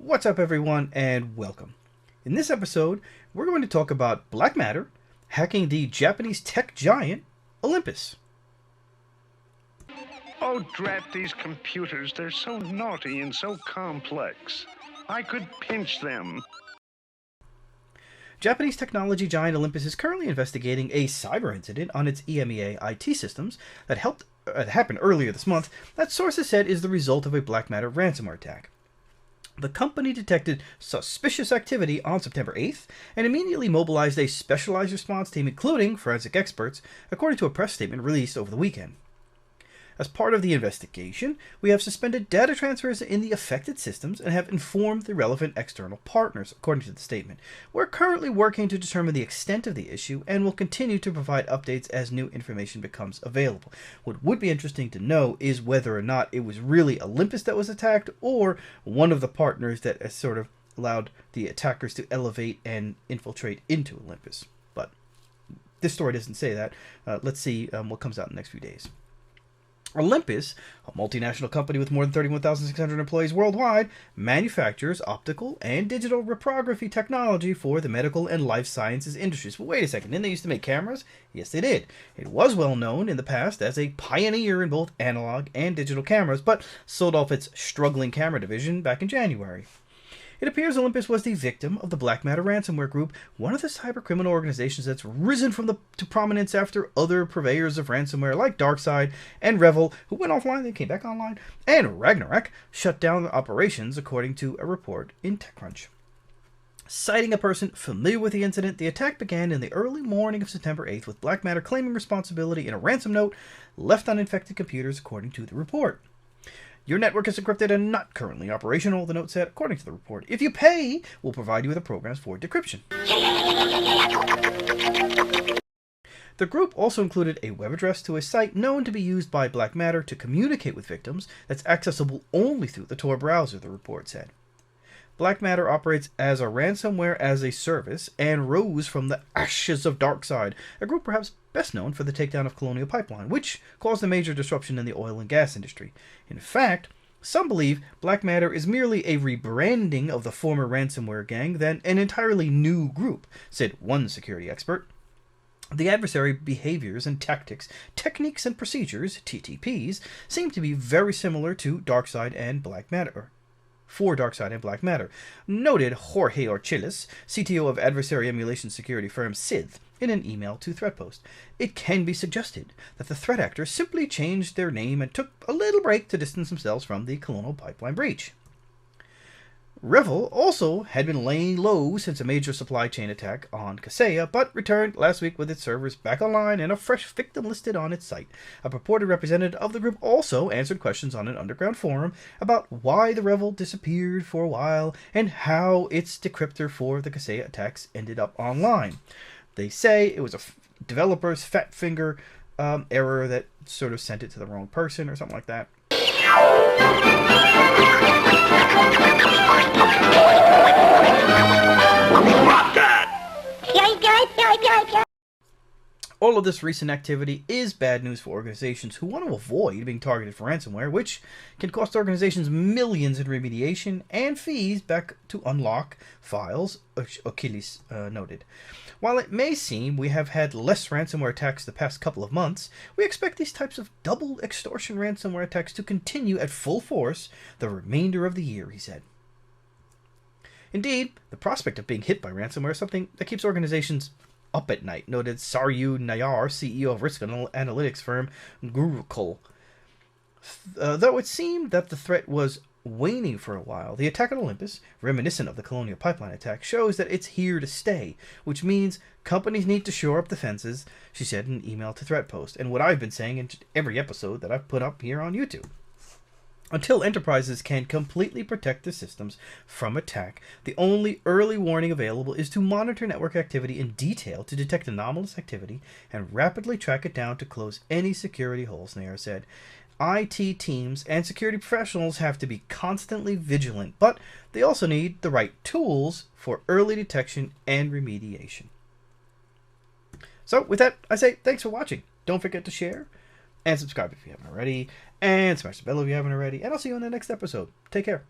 What's up, everyone, and welcome. In this episode, we're going to talk about BlackMatter hacking the Japanese tech giant Olympus. Oh, drat these computers. They're so naughty and so complex. I could pinch them. Japanese technology giant Olympus is currently investigating a cyber incident on its EMEA IT systems that happened earlier this month that sources said is the result of a BlackMatter ransomware attack. The company detected suspicious activity on September 8th and immediately mobilized a specialized response team, including forensic experts, according to a press statement released over the weekend. As part of the investigation, we have suspended data transfers in the affected systems and have informed the relevant external partners, according to the statement. We're currently working to determine the extent of the issue and will continue to provide updates as new information becomes available. What would be interesting to know is whether or not it was really Olympus that was attacked or one of the partners that has sort of allowed the attackers to elevate and infiltrate into Olympus. But this story doesn't say that. Let's see what comes out in the next few days. Olympus, a multinational company with more than 31,600 employees worldwide, manufactures optical and digital reprography technology for the medical and life sciences industries. But wait a second, didn't they used to make cameras? Yes, they did. It was well known in the past as a pioneer in both analog and digital cameras, but sold off its struggling camera division back in January. It appears Olympus was the victim of the BlackMatter Ransomware group, one of the cybercriminal organizations that's risen to prominence after other purveyors of ransomware like DarkSide and Revel, who went offline, then came back online, and Ragnarok shut down operations, according to a report in TechCrunch. Citing a person familiar with the incident, the attack began in the early morning of September 8th, with BlackMatter claiming responsibility in a ransom note left on infected computers, according to the report. Your network is encrypted and not currently operational, the note said, according to the report. If you pay, we'll provide you with the programs for decryption. The group also included a web address to a site known to be used by BlackMatter to communicate with victims that's accessible only through the Tor browser, the report said. BlackMatter operates as a ransomware as a service and rose from the ashes of DarkSide, a group perhaps best known for the takedown of Colonial Pipeline, which caused a major disruption in the oil and gas industry. In fact, some believe BlackMatter is merely a rebranding of the former ransomware gang than an entirely new group, said one security expert. The adversary behaviors and tactics, techniques and procedures, TTPs, seem to be very similar to DarkSide and BlackMatter. For DarkSide and BlackMatter, noted Jorge Orchilis, CTO of adversary emulation security firm Sept, in an email to ThreatPost. It can be suggested that the threat actors simply changed their name and took a little break to distance themselves from the Colonial Pipeline breach. Revel also had been laying low since a major supply chain attack on Kaseya, but returned last week with its servers back online and a fresh victim listed on its site. A purported representative of the group also answered questions on an underground forum about why the Revel disappeared for a while and how its decryptor for the Kaseya attacks ended up online. They say it was a developer's fat finger error that sort of sent it to the wrong person or something like that. All of this recent activity is bad news for organizations who want to avoid being targeted for ransomware, which can cost organizations millions in remediation and fees back to unlock files, Achilles noted. While it may seem we have had less ransomware attacks the past couple of months, we expect these types of double extortion ransomware attacks to continue at full force the remainder of the year, he said. Indeed, the prospect of being hit by ransomware is something that keeps organizations up at night, noted Saryu Nayar, CEO of risk analytics firm Gurukul. Though it seemed that the threat was waning for a while, the attack on Olympus, reminiscent of the Colonial Pipeline attack, shows that it's here to stay, which means companies need to shore up defenses, she said in an email to ThreatPost, and what I've been saying in every episode that I've put up here on YouTube. Until enterprises can completely protect their systems from attack, the only early warning available is to monitor network activity in detail to detect anomalous activity and rapidly track it down to close any security holes, Nair said. IT teams and security professionals have to be constantly vigilant, but they also need the right tools for early detection and remediation. So with that, I say thanks for watching. Don't forget to share and subscribe if you haven't already, and smash the bell if you haven't already, and I'll see you in the next episode. Take care.